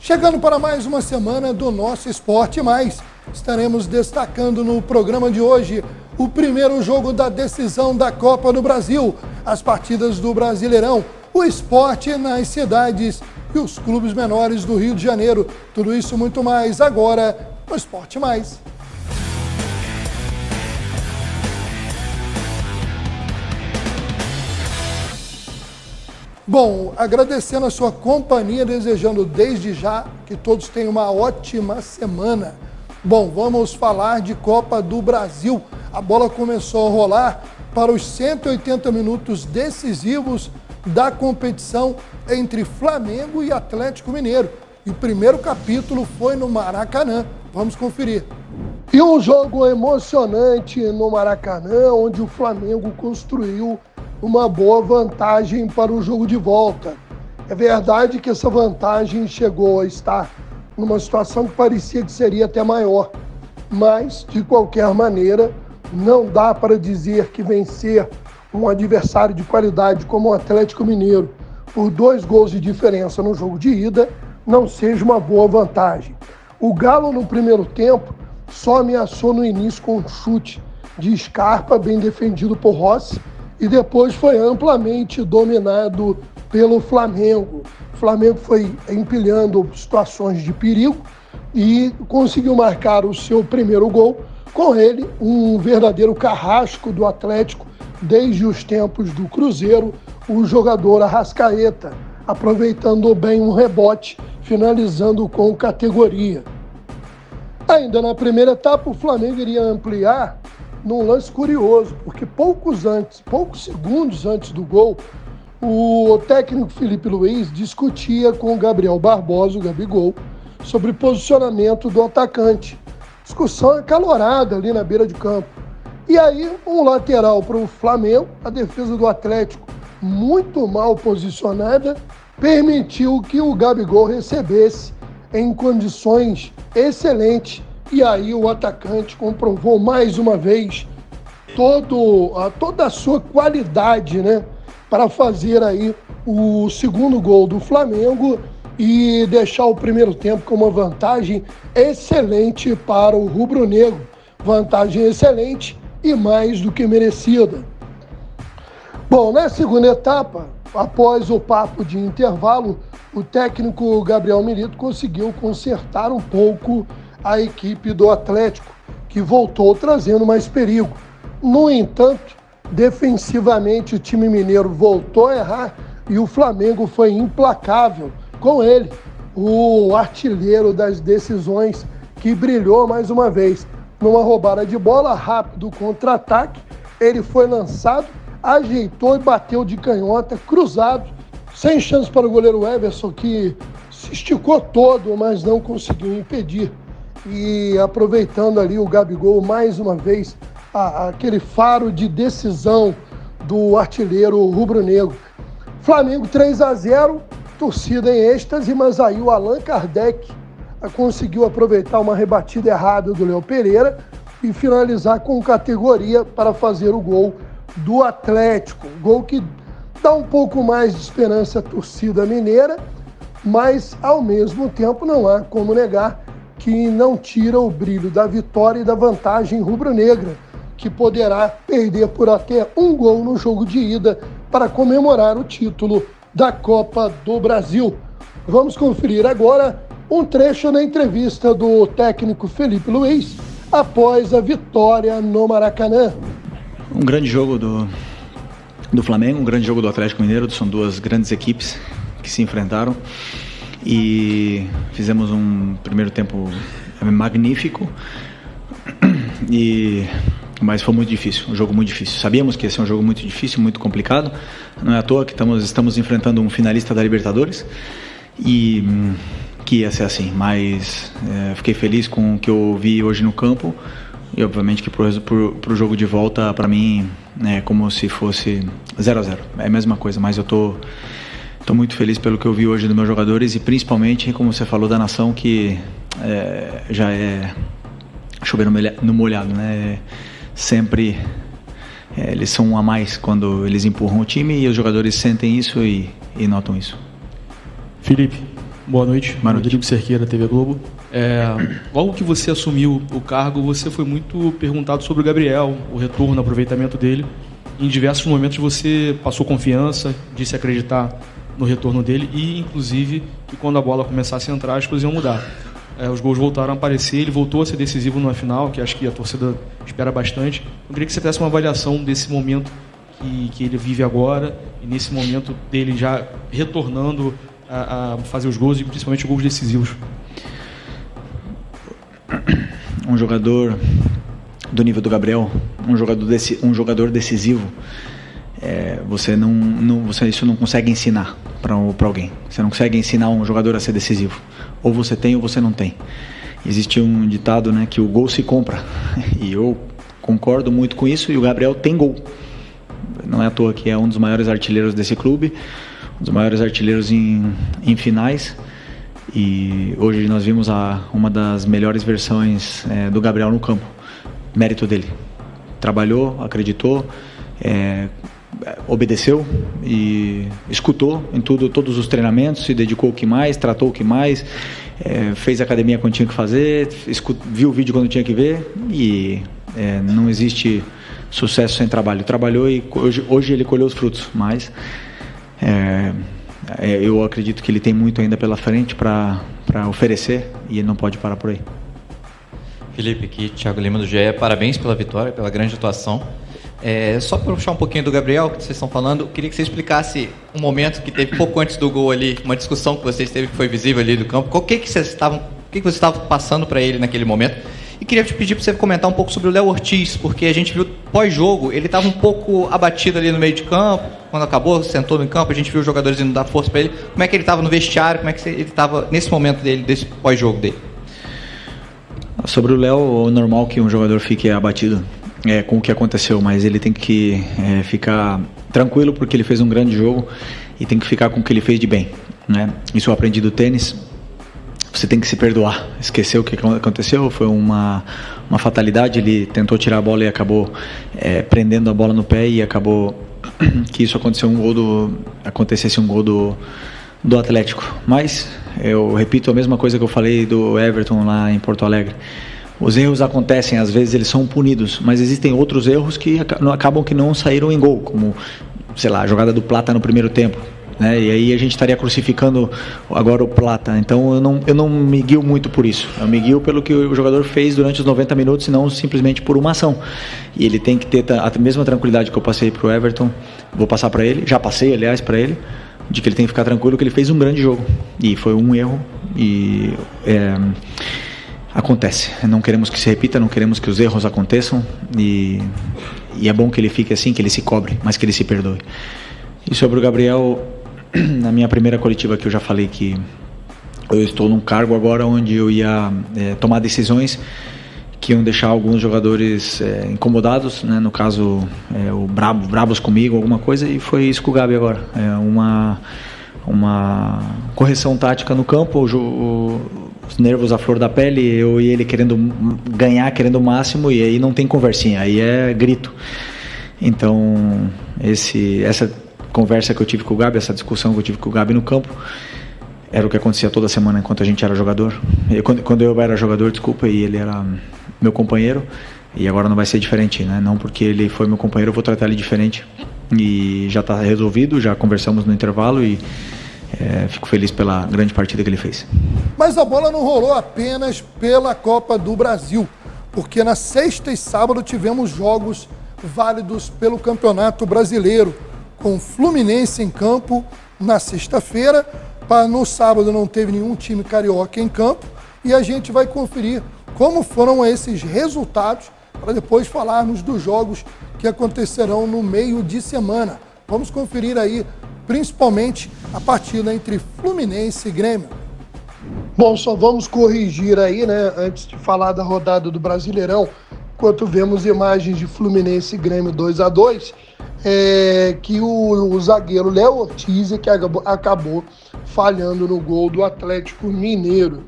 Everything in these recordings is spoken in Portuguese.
Chegando para mais uma semana do nosso Esporte Mais. Estaremos destacando no programa de hoje o primeiro jogo da decisão da Copa do Brasil, as partidas do Brasileirão, o esporte nas cidades e os clubes menores do Rio de Janeiro. Tudo isso e muito mais agora no Esporte Mais. Bom, agradecendo a sua companhia, desejando desde já que todos tenham uma ótima semana. Bom, vamos falar de Copa do Brasil. A bola começou a rolar para os 180 minutos decisivos da competição entre Flamengo e Atlético Mineiro. E o primeiro capítulo foi no Maracanã. Vamos conferir. E um jogo emocionante no Maracanã, onde o Flamengo construiu uma boa vantagem para o jogo de volta. É verdade que essa vantagem chegou a estar numa situação que parecia que seria até maior, mas, de qualquer maneira, não dá para dizer que vencer um adversário de qualidade como o Atlético Mineiro por 2 gols de diferença no jogo de ida não seja uma boa vantagem. O Galo, no primeiro tempo, só ameaçou no início com um chute de Scarpa, bem defendido por Rossi, e depois foi amplamente dominado pelo Flamengo. O Flamengo foi empilhando situações de perigo e conseguiu marcar o seu primeiro gol. Com ele, um verdadeiro carrasco do Atlético desde os tempos do Cruzeiro, o jogador Arrascaeta, aproveitando bem um rebote, finalizando com categoria. Ainda na primeira etapa, o Flamengo iria ampliar num lance curioso, porque poucos segundos antes do gol, o técnico Felipe Luiz discutia com o Gabriel Barbosa, o Gabigol, sobre posicionamento do atacante. Discussão acalorada ali na beira de campo. E aí, um lateral para o Flamengo, a defesa do Atlético, muito mal posicionada, permitiu que o Gabigol recebesse em condições excelentes. E aí o atacante comprovou mais uma vez toda a sua qualidade, né, para fazer aí o segundo gol do Flamengo e deixar o primeiro tempo com uma vantagem excelente para o rubro-negro. Vantagem excelente e mais do que merecida. Bom, na segunda etapa, após o papo de intervalo, o técnico Gabriel Milito conseguiu consertar um pouco a equipe do Atlético, que voltou trazendo mais perigo. No entanto, defensivamente o time mineiro voltou a errar e o Flamengo foi implacável com ele, o artilheiro das decisões, que brilhou mais uma vez. Numa roubada de bola, rápido contra-ataque, ele foi lançado, ajeitou e bateu de canhota, cruzado, sem chance para o goleiro Everson, que se esticou todo, mas não conseguiu impedir. E aproveitando ali o Gabigol, mais uma vez, aquele faro de decisão do artilheiro rubro-negro. Flamengo 3-0, torcida em êxtase, mas aí o Allan Kardec conseguiu aproveitar uma rebatida errada do Léo Pereira e finalizar com categoria para fazer o gol do Atlético. Gol que dá um pouco mais de esperança à torcida mineira, mas ao mesmo tempo não há como negar que não tira o brilho da vitória e da vantagem rubro-negra, que poderá perder por até um gol no jogo de ida para comemorar o título da Copa do Brasil. Vamos conferir agora um trecho da entrevista do técnico Felipe Luiz após a vitória no Maracanã. Um grande jogo do Flamengo, um grande jogo do Atlético Mineiro. São 2 grandes equipes que se enfrentaram e fizemos um primeiro tempo magnífico, mas foi muito difícil, um jogo muito difícil. Sabíamos que ia ser um jogo muito difícil, muito complicado. Não é à toa que estamos enfrentando um finalista da Libertadores e que ia ser assim, mas fiquei feliz com o que eu vi hoje no campo e obviamente que pro jogo de volta, para mim, é como se fosse 0-0, é a mesma coisa, mas eu tô muito feliz pelo que eu vi hoje dos meus jogadores e principalmente, como você falou, da nação, que já é chover no molhado, né? Sempre eles são um a mais quando eles empurram o time e os jogadores sentem isso e notam isso. Felipe, Boa noite. Rodrigo Cerqueira, TV Globo. Logo que você assumiu o cargo, você foi muito perguntado sobre o Gabriel, o retorno, o aproveitamento dele. Em diversos momentos você passou confiança, disse acreditar no retorno dele e, inclusive, que quando a bola começasse a entrar, as coisas iam mudar. Os gols voltaram a aparecer, ele voltou a ser decisivo numa final, que acho que a torcida espera bastante. Eu queria que você desse uma avaliação desse momento que ele vive agora e nesse momento dele já retornando a fazer os gols e principalmente os gols decisivos. Um jogador do nível do Gabriel, um jogador decisivo, isso não consegue ensinar para alguém. Você não consegue ensinar um jogador a ser decisivo. Ou você tem ou você não tem. Existe um ditado, né, que o gol se compra. E eu concordo muito com isso. E o Gabriel tem gol. Não é à toa que é um dos maiores artilheiros desse clube, um dos maiores artilheiros em finais. E hoje nós vimos uma das melhores versões do Gabriel no campo. Mérito dele. Trabalhou, acreditou, obedeceu e escutou em todos os treinamentos, se dedicou o que mais, tratou o que mais, fez academia quando tinha que fazer, viu o vídeo quando tinha que ver e não existe sucesso sem trabalho. Trabalhou e hoje ele colheu os frutos, mas eu acredito que ele tem muito ainda pela frente para oferecer e ele não pode parar por aí. Felipe, aqui Thiago Lima do GE, parabéns pela vitória, pela grande atuação. Só para puxar um pouquinho do Gabriel, que vocês estão falando, eu queria que você explicasse um momento que teve pouco antes do gol ali, uma discussão que vocês teve que foi visível ali do campo. O que você estava passando para ele naquele momento? E queria te pedir para você comentar um pouco sobre o Léo Ortiz, porque a gente viu pós-jogo, ele estava um pouco abatido ali no meio de campo, quando acabou, sentou no campo, a gente viu os jogadores indo dar força para ele. Como é que ele estava no vestiário, como é que ele estava nesse momento dele, desse pós-jogo dele? Sobre o Léo, é normal que um jogador fique abatido com o que aconteceu, mas ele tem que ficar tranquilo porque ele fez um grande jogo e tem que ficar com o que ele fez de bem, né? Isso eu aprendi do tênis. Você tem que se perdoar, esquecer o que aconteceu, foi uma fatalidade, ele tentou tirar a bola e acabou prendendo a bola no pé e acabou que isso acontecesse um gol do Atlético. Mas eu repito a mesma coisa que eu falei do Everton lá em Porto Alegre. Os erros acontecem, às vezes eles são punidos, mas existem outros erros que acabam que não saíram em gol, como, sei lá, a jogada do Plata no primeiro tempo, né? E aí a gente estaria crucificando agora o Plata. Então eu não me guio muito por isso, eu me guio pelo que o jogador fez durante os 90 minutos e não simplesmente por uma ação. E ele tem que ter a mesma tranquilidade que eu passei para o Everton, vou passar para ele, já passei aliás para ele, de que ele tem que ficar tranquilo que ele fez um grande jogo e foi um erro e acontece, não queremos que se repita, não queremos que os erros aconteçam e é bom que ele fique assim, que ele se cobre, mas que ele se perdoe. E sobre o Gabriel, na minha primeira coletiva que eu já falei que eu estou num cargo agora onde eu ia tomar decisões que iam deixar alguns jogadores incomodados, né? No caso, brabos comigo, alguma coisa, e foi isso com o Gabi agora. Uma correção tática no campo, os nervos à flor da pele, eu e ele querendo ganhar, querendo o máximo, e aí não tem conversinha, aí é grito. Então, essa conversa que eu tive com o Gabi, essa discussão que eu tive com o Gabi no campo, era o que acontecia toda semana enquanto a gente era jogador. Quando eu era jogador, e ele era meu companheiro, e agora não vai ser diferente, né? Não porque ele foi meu companheiro, eu vou tratar ele diferente. E já está resolvido, já conversamos no intervalo e fico feliz pela grande partida que ele fez. Mas a bola não rolou apenas pela Copa do Brasil, porque na sexta e sábado tivemos jogos válidos pelo Campeonato Brasileiro, com Fluminense em campo na sexta-feira. No sábado não teve nenhum time carioca em campo e a gente vai conferir como foram esses resultados para depois falarmos dos jogos que acontecerão no meio de semana. Vamos conferir aí, principalmente, a partida entre Fluminense e Grêmio. Bom, só vamos corrigir aí, né, antes de falar da rodada do Brasileirão, enquanto vemos imagens de Fluminense e Grêmio 2-2, que o zagueiro Léo Ortiz que acabou falhando no gol do Atlético Mineiro,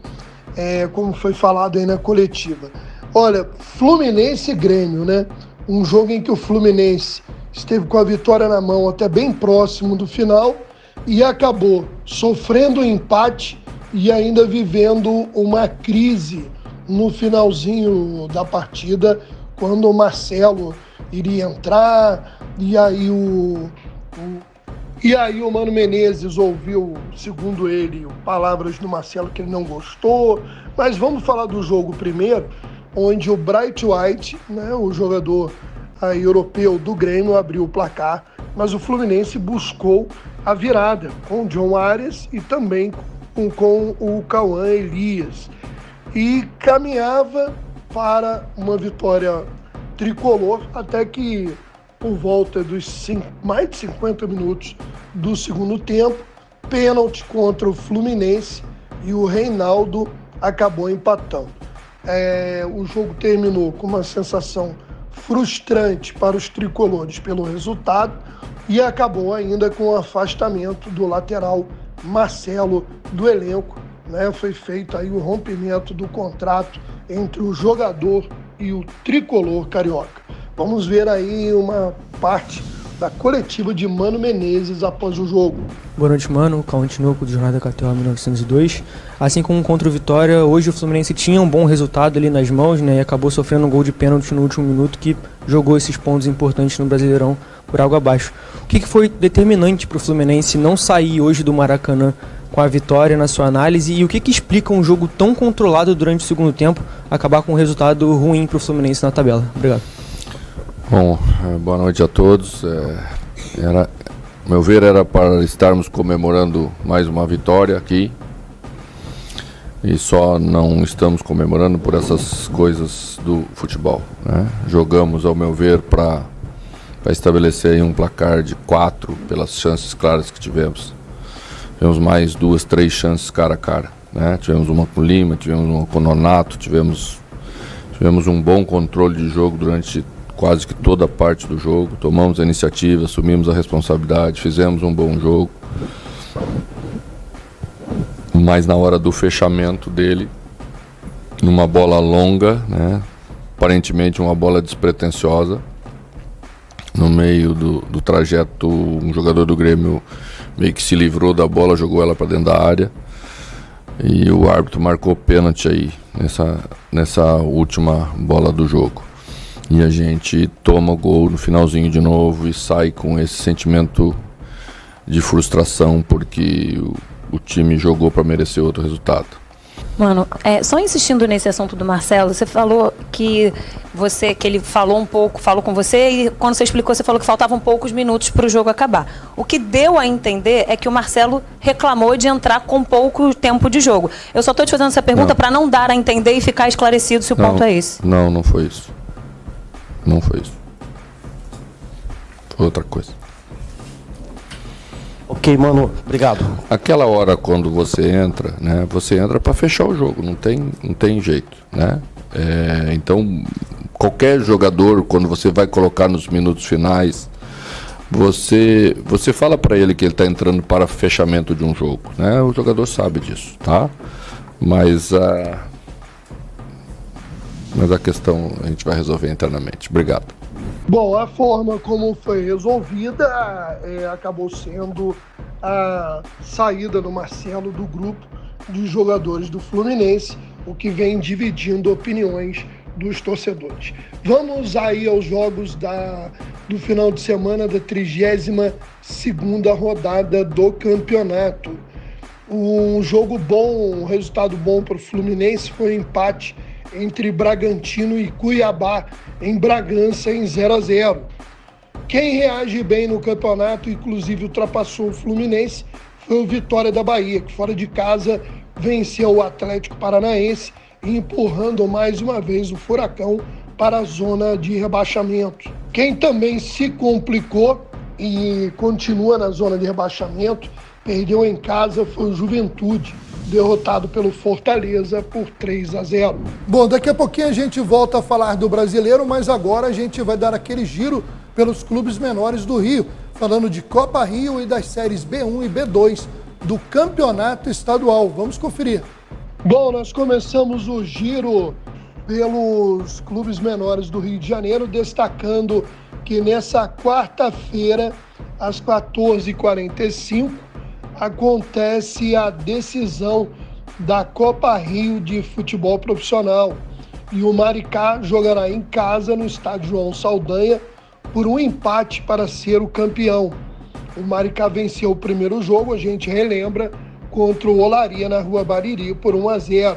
como foi falado aí na coletiva. Olha, Fluminense e Grêmio, né? Um jogo em que o Fluminense esteve com a vitória na mão até bem próximo do final e acabou sofrendo um empate e ainda vivendo uma crise no finalzinho da partida, quando o Marcelo iria entrar, e aí o Mano Menezes ouviu, segundo ele, palavras do Marcelo que ele não gostou. Mas vamos falar do jogo primeiro, onde o Bright White, né, o jogador europeu do Grêmio, abriu o placar, mas o Fluminense buscou a virada com o John Arias e também com o Cauã Elias. E caminhava para uma vitória tricolor, até que por volta dos mais de 50 minutos do segundo tempo, pênalti contra o Fluminense e o Reinaldo acabou empatando. O jogo terminou com uma sensação frustrante para os tricolores pelo resultado e acabou ainda com o afastamento do lateral Marcelo do elenco, né? Foi feito aí o rompimento do contrato entre o jogador e o tricolor carioca. Vamos ver aí uma parte da coletiva de Mano Menezes após o jogo. Boa noite, Mano. Cauã Tinoco, do Jornal da KTO 1902. Assim como contra o Vitória, hoje o Fluminense tinha um bom resultado ali nas mãos, né, e acabou sofrendo um gol de pênalti no último minuto que jogou esses pontos importantes no Brasileirão por água abaixo. O que foi determinante para o Fluminense não sair hoje do Maracanã com a vitória na sua análise, e o que explica um jogo tão controlado durante o segundo tempo acabar com um resultado ruim para o Fluminense na tabela? Obrigado. Bom, boa noite a todos. Meu ver, era para estarmos comemorando mais uma vitória aqui, e só não estamos comemorando por essas coisas do futebol, né? Jogamos, ao meu ver, para estabelecer aí um placar de 4 pelas chances claras que tivemos. Tivemos mais 2, 3 chances cara a cara, né? Tivemos uma com o Lima, tivemos uma com o Nonato, tivemos um bom controle de jogo durante quase que toda a parte do jogo. Tomamos a iniciativa, assumimos a responsabilidade, fizemos um bom jogo. Mas na hora do fechamento dele, numa bola longa, né? Aparentemente uma bola despretensiosa, no meio do trajeto, um jogador do Grêmio meio que se livrou da bola, jogou ela para dentro da área, e o árbitro marcou pênalti aí nessa última bola do jogo. E a gente toma o gol no finalzinho de novo e sai com esse sentimento de frustração, porque o time jogou para merecer outro resultado. Mano, só insistindo nesse assunto do Marcelo, você falou que ele falou com você, e quando você explicou, você falou que faltavam poucos minutos para o jogo acabar. O que deu a entender é que o Marcelo reclamou de entrar com pouco tempo de jogo. Eu só estou te fazendo essa pergunta para não dar a entender e ficar esclarecido se o ponto é esse. Não foi isso. Não foi isso. Foi outra coisa. Ok, Mano, obrigado. Aquela hora quando você entra, né? Você entra para fechar o jogo, não tem jeito, né? Então, qualquer jogador, quando você vai colocar nos minutos finais, você fala para ele que ele está entrando para fechamento de um jogo, né? O jogador sabe disso, tá? Mas a questão a gente vai resolver internamente. Obrigado. Bom, a forma como foi resolvida acabou sendo a saída do Marcelo do grupo de jogadores do Fluminense, o que vem dividindo opiniões dos torcedores. Vamos aí aos jogos do final de semana da 32ª rodada do campeonato. Um jogo bom, um resultado bom para o Fluminense foi um empate entre Bragantino e Cuiabá, em Bragança, em 0-0. Quem reage bem no campeonato, inclusive ultrapassou o Fluminense, foi o Vitória da Bahia, que fora de casa venceu o Atlético Paranaense, empurrando mais uma vez o Furacão para a zona de rebaixamento. Quem também se complicou e continua na zona de rebaixamento, perdeu em casa, foi o Juventude, derrotado pelo Fortaleza por 3-0. Bom, daqui a pouquinho a gente volta a falar do Brasileiro, mas agora a gente vai dar aquele giro pelos clubes menores do Rio, falando de Copa Rio e das séries B1 e B2 do Campeonato Estadual. Vamos conferir. Bom, nós começamos o giro pelos clubes menores do Rio de Janeiro, destacando que nessa quarta-feira, às 14h45, acontece a decisão da Copa Rio de futebol profissional. E o Maricá jogará em casa no estádio João Saldanha por um empate para ser o campeão. O Maricá venceu o primeiro jogo, a gente relembra, contra o Olaria na Rua Bariri por 1-0.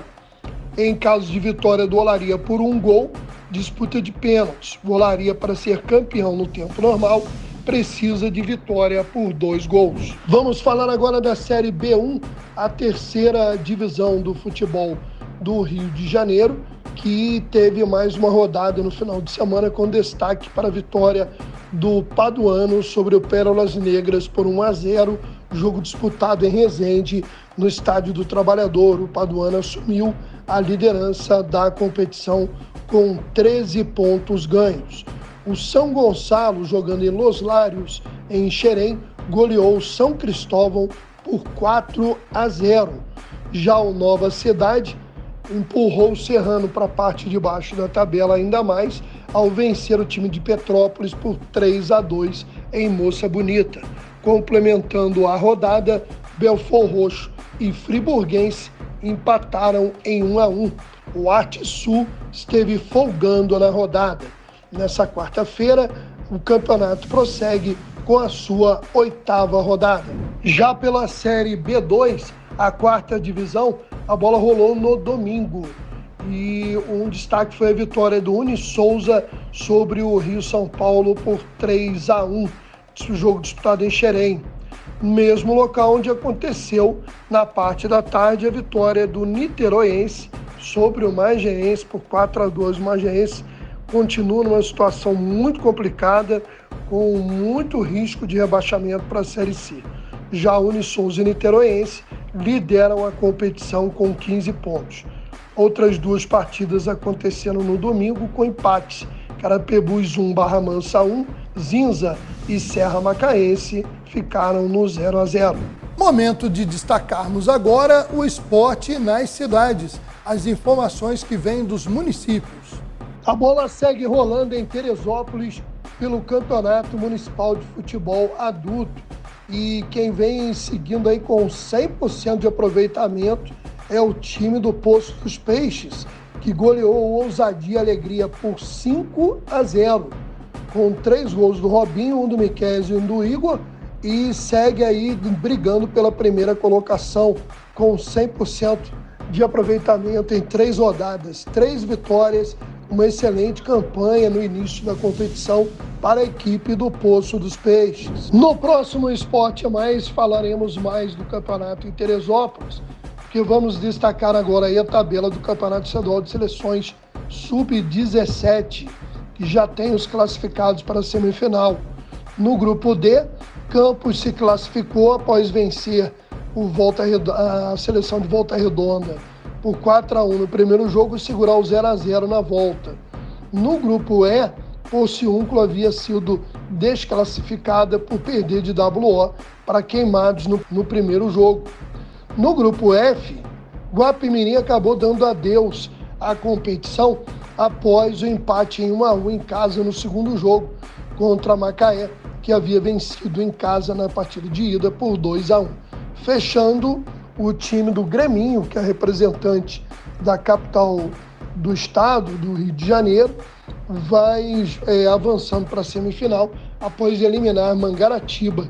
Em caso de vitória do Olaria por 1 gol, disputa de pênaltis. O Olaria, para ser campeão no tempo normal, precisa de vitória por 2 gols. Vamos falar agora da Série B1, a terceira divisão do futebol do Rio de Janeiro, que teve mais uma rodada no final de semana com destaque para a vitória do Paduano sobre o Pérolas Negras por 1-0, jogo disputado em Resende, no Estádio do Trabalhador. O Paduano assumiu a liderança da competição com 13 pontos ganhos. O São Gonçalo, jogando em Los Lários, em Xerém, goleou o São Cristóvão por 4-0. Já o Nova Cidade empurrou o Serrano para a parte de baixo da tabela ainda mais, ao vencer o time de Petrópolis por 3-2 em Moça Bonita. Complementando a rodada, Belfort Roxo e Friburguense empataram em 1-1. O Arte Sul esteve folgando na rodada. Nessa quarta-feira, o campeonato prossegue com a sua 8ª rodada. Já pela Série B2, a 4ª divisão, a bola rolou no domingo. E um destaque foi a vitória do Uni Souza sobre o Rio São Paulo por 3-1. O jogo disputado em Xerém. Mesmo local onde aconteceu, na parte da tarde, a vitória do Niteroense sobre o Mageense por 4-2. O Mageense continua numa situação muito complicada, com muito risco de rebaixamento para a Série C. Já o Unisouza e Niteroense lideram a competição com 15 pontos. Outras 2 partidas aconteceram no domingo com empates. Carapebus 1, Barra Mansa 1, Zinza e Serra Macaense ficaram no 0-0. Momento de destacarmos agora o esporte nas cidades. As informações que vêm dos municípios. A bola segue rolando em Teresópolis pelo Campeonato Municipal de Futebol Adulto. E quem vem seguindo aí com 100% de aproveitamento é o time do Poço dos Peixes, que goleou o Ousadia Alegria por 5-0, com 3 gols do Robinho, um do Miquésio e um do Igor, e segue aí brigando pela primeira colocação com 100% de aproveitamento em 3 rodadas, 3 vitórias, uma excelente campanha no início da competição para a equipe do Poço dos Peixes. No próximo Esporte Mais falaremos mais do campeonato em Teresópolis, que vamos destacar agora aí a tabela do Campeonato Estadual de Seleções Sub-17, que já tem os classificados para a semifinal. No grupo D, Campos se classificou após vencer a seleção de Volta Redonda por 4-1 no primeiro jogo e segurar o 0-0 na volta. No grupo E, Pociúnculo havia sido desclassificada por perder de WO para Queimados no primeiro jogo. No grupo F, Guapimirim acabou dando adeus à competição após o empate em 1-1 em casa no segundo jogo contra Macaé, que havia vencido em casa na partida de ida por 2-1. Fechando, o time do Greminho, que é representante da capital do estado, do Rio de Janeiro, vai avançando para a semifinal após eliminar Mangaratiba,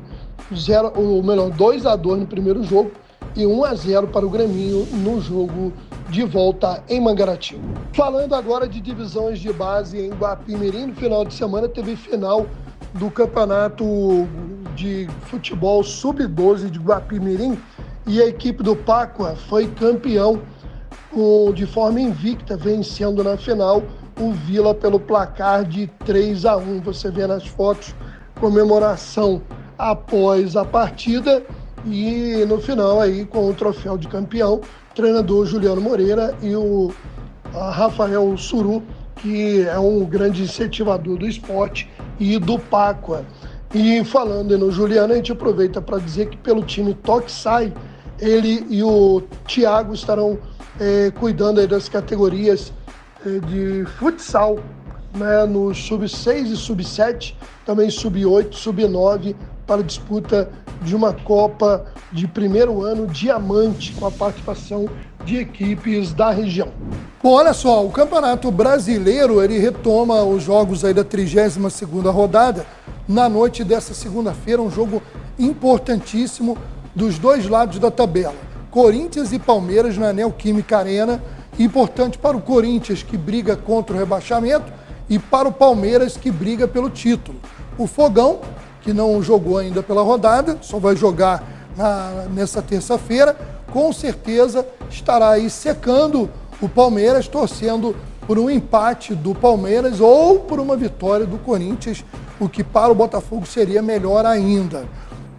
2-2 no primeiro jogo e 1-0 para o Greminho no jogo de volta em Mangaratiba. Falando agora de divisões de base em Guapimirim, no final de semana teve final do Campeonato de Futebol Sub-12 de Guapimirim e a equipe do Páqua foi campeão de forma invicta, vencendo na final o Vila pelo placar de 3-1. Você vê nas fotos comemoração após a partida e no final aí com o troféu de campeão, treinador Juliano Moreira e o Rafael Suru, que é um grande incentivador do esporte e do Páqua. E falando no Juliano, a gente aproveita para dizer que pelo time Toque Sai, ele e o Thiago estarão cuidando aí das categorias de futsal, né, no sub-6 e sub-7, também sub-8, sub-9, para a disputa de uma Copa de primeiro ano diamante, com a participação de equipes da região. Bom, olha só, o Campeonato Brasileiro, ele retoma os jogos aí da 32ª rodada na noite dessa segunda-feira, um jogo importantíssimo dos dois lados da tabela. Corinthians e Palmeiras na Neoquímica Arena, importante para o Corinthians, que briga contra o rebaixamento, e para o Palmeiras, que briga pelo título. O Fogão, que não jogou ainda pela rodada, só vai jogar nessa terça-feira, com certeza estará aí secando o Palmeiras, torcendo por um empate do Palmeiras ou por uma vitória do Corinthians, o que para o Botafogo seria melhor ainda.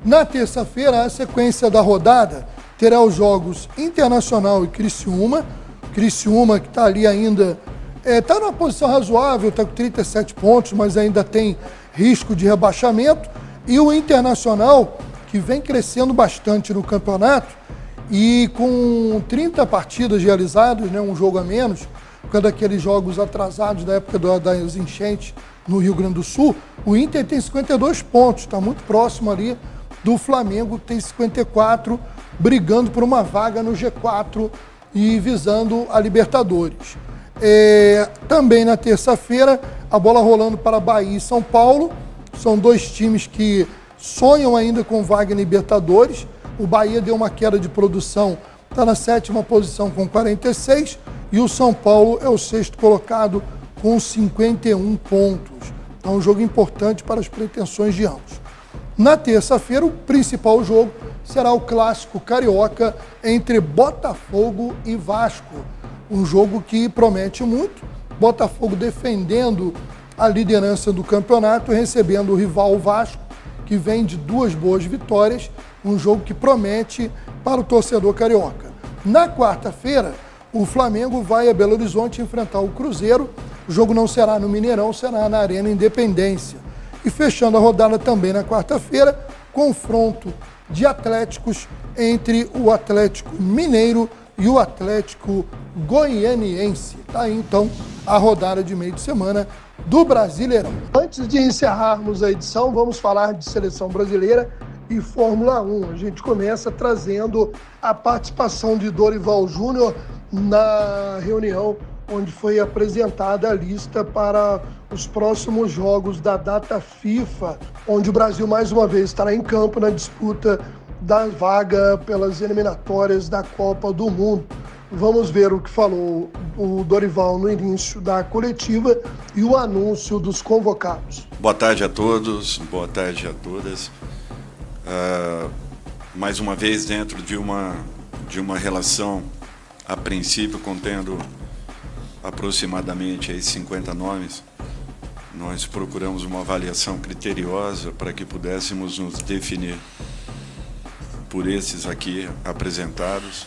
Na terça-feira, a sequência da rodada terá os jogos Internacional e Criciúma. Criciúma, que está ali ainda, está numa posição razoável, está com 37 pontos, mas ainda tem risco de rebaixamento. E o Internacional, que vem crescendo bastante no campeonato, e com 30 partidas realizadas, né, um jogo a menos, por causa daqueles jogos atrasados da época das enchentes no Rio Grande do Sul, o Inter tem 52 pontos, está muito próximo ali do Flamengo, que tem 54, brigando por uma vaga no G4 e visando a Libertadores. Também na terça-feira, a bola rolando para Bahia e São Paulo, são dois times que sonham ainda com vaga em Libertadores. O Bahia deu uma queda de produção, está na 7ª posição com 46, e o São Paulo é o 6º colocado com 51 pontos. Então, um jogo importante para as pretensões de ambos. Na terça-feira, o principal jogo será o clássico carioca entre Botafogo e Vasco. Um jogo que promete muito. Botafogo defendendo a liderança do campeonato, recebendo o rival Vasco, que vem de 2 boas vitórias. Um jogo que promete para o torcedor carioca. Na quarta-feira, o Flamengo vai a Belo Horizonte enfrentar o Cruzeiro. O jogo não será no Mineirão, será na Arena Independência. E fechando a rodada também na quarta-feira, confronto de Atléticos entre o Atlético Mineiro e o Atlético Goianiense. Tá aí então a rodada de meio de semana do Brasileirão. Antes de encerrarmos a edição, vamos falar de seleção brasileira e Fórmula 1. A gente começa trazendo a participação de Dorival Júnior na reunião onde foi apresentada a lista para os próximos jogos da data FIFA, onde o Brasil mais uma vez estará em campo na disputa da vaga pelas eliminatórias da Copa do Mundo. Vamos ver o que falou o Dorival no início da coletiva e o anúncio dos convocados. Boa tarde a todos, boa tarde a todas. Mais uma vez dentro de uma relação, a princípio contendo aproximadamente aí 50 nomes, nós procuramos uma avaliação criteriosa para que pudéssemos nos definir por esses aqui apresentados,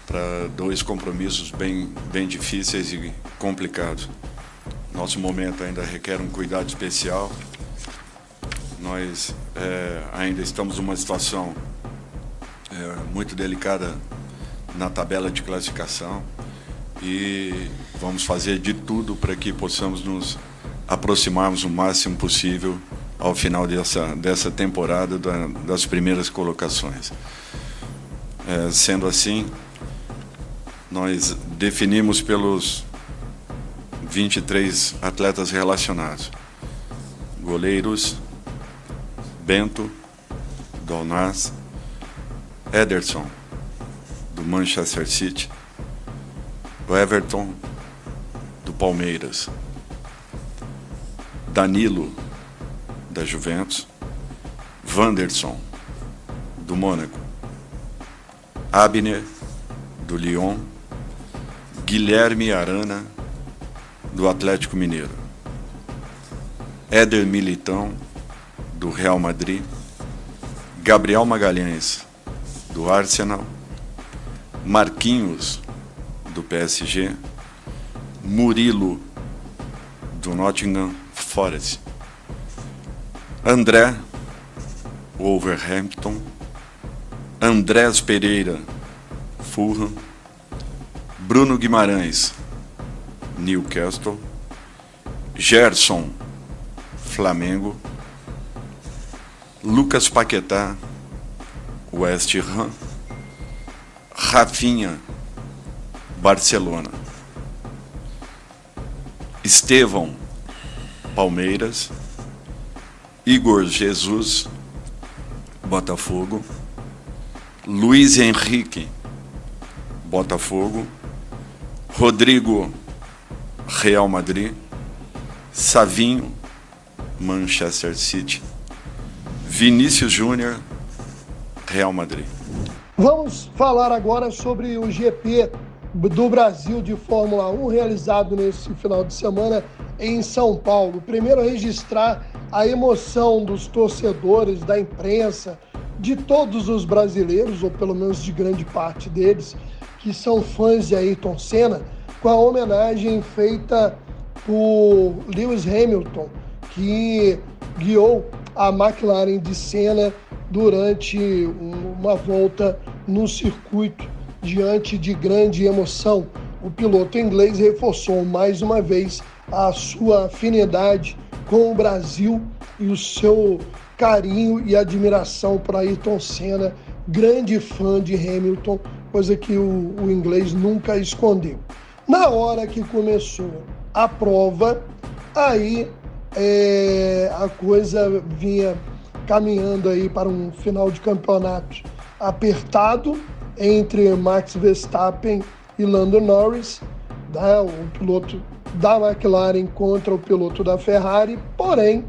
para 2 compromissos bem difíceis e complicados. Nosso momento ainda requer um cuidado especial. Nós ainda estamos numa situação muito delicada na tabela de classificação e vamos fazer de tudo para que possamos nos aproximarmos o máximo possível ao final dessa temporada das primeiras colocações. Sendo assim, nós definimos pelos 23 atletas relacionados. Goleiros: Bento, do Al-Nassr, Ederson, do Manchester City, o Everton, do Palmeiras, Danilo, da Juventus, Wanderson, do Mônaco, Abner, do Lyon, Guilherme Arana, do Atlético Mineiro, Éder Militão, do Real Madrid, Gabriel Magalhães, do Arsenal, Marquinhos, do PSG, Murilo, do Nottingham Forest, André, Wolverhampton, Andrés Pereira, Fulham, Bruno Guimarães, Newcastle, Gerson, Flamengo, Lucas Paquetá, West Ham. Rafinha, Barcelona. Estevão, Palmeiras. Igor Jesus, Botafogo. Luiz Henrique, Botafogo. Rodrigo, Real Madrid. Savinho, Manchester City. Vinícius Júnior, Real Madrid. Vamos falar agora sobre o GP do Brasil de Fórmula 1 realizado nesse final de semana em São Paulo. Primeiro, registrar a emoção dos torcedores, da imprensa, de todos os brasileiros, ou pelo menos de grande parte deles, que são fãs de Ayrton Senna, com a homenagem feita por Lewis Hamilton, que guiou a McLaren de Senna durante uma volta no circuito diante de grande emoção. O piloto inglês reforçou mais uma vez a sua afinidade com o Brasil e o seu carinho e admiração por Ayrton Senna, grande fã de Hamilton, coisa que o inglês nunca escondeu. Na hora que começou a prova, aí a coisa vinha caminhando aí para um final de campeonato apertado entre Max Verstappen e Lando Norris, né, o piloto da McLaren contra o piloto da Ferrari, porém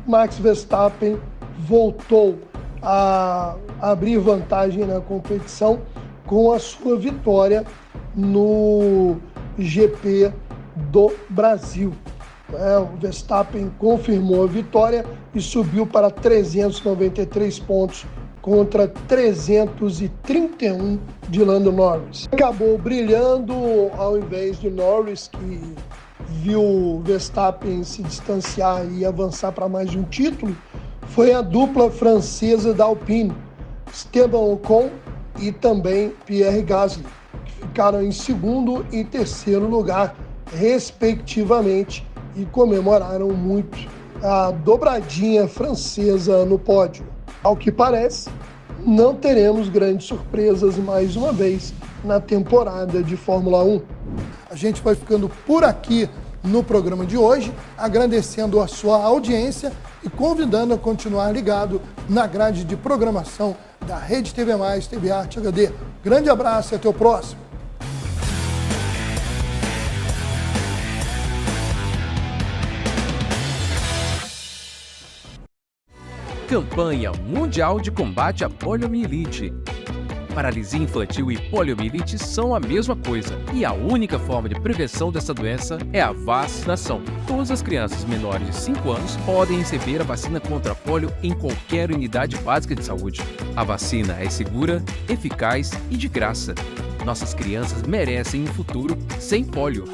Max Verstappen voltou a abrir vantagem na competição com a sua vitória no GP do Brasil. O Verstappen confirmou a vitória e subiu para 393 pontos contra 331 de Lando Norris. Acabou brilhando ao invés de Norris, que viu Verstappen se distanciar e avançar para mais de um título, foi a dupla francesa da Alpine, Esteban Ocon e também Pierre Gasly, que ficaram em segundo e terceiro lugar, respectivamente, e comemoraram muito a dobradinha francesa no pódio. Ao que parece, não teremos grandes surpresas mais uma vez na temporada de Fórmula 1. A gente vai ficando por aqui no programa de hoje, agradecendo a sua audiência e convidando a continuar ligado na grade de programação da Rede TV+, TV Arte HD. Grande abraço e até o próximo. Campanha Mundial de Combate à Poliomielite. Paralisia infantil e poliomielite são a mesma coisa, e a única forma de prevenção dessa doença é a vacinação. Todas as crianças menores de 5 anos podem receber a vacina contra a polio em qualquer unidade básica de saúde. A vacina é segura, eficaz e de graça. Nossas crianças merecem um futuro sem polio.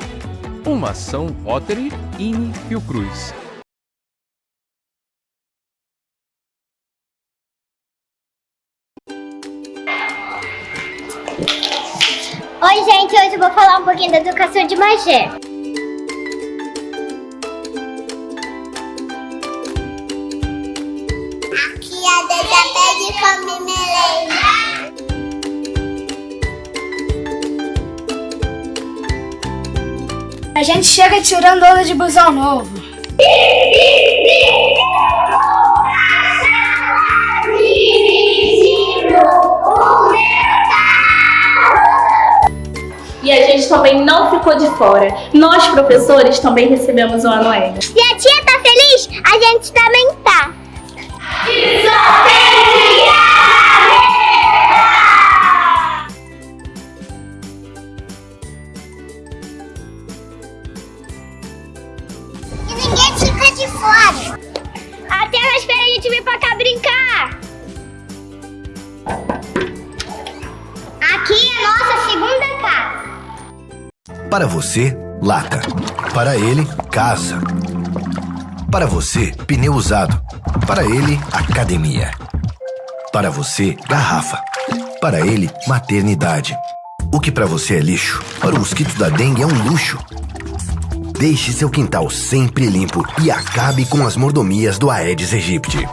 Uma ação Rotary INE Fiocruz. Oi, gente, hoje eu vou falar um pouquinho da educação de Magé. Aqui a Deja pede come merenda. A gente chega tirando onda de busão novo. E a gente também não ficou de fora. Nós, professores, também recebemos o ano extra. Se a tia tá feliz, a gente também tá. E ninguém fica de fora. Até nas férias a gente vem pra cá brincar. Aqui é a nossa segunda casa. Para você, lata. Para ele, casa. Para você, pneu usado. Para ele, academia. Para você, garrafa. Para ele, maternidade. O que para você é lixo, para o mosquito da dengue é um luxo. Deixe seu quintal sempre limpo e acabe com as mordomias do Aedes aegypti.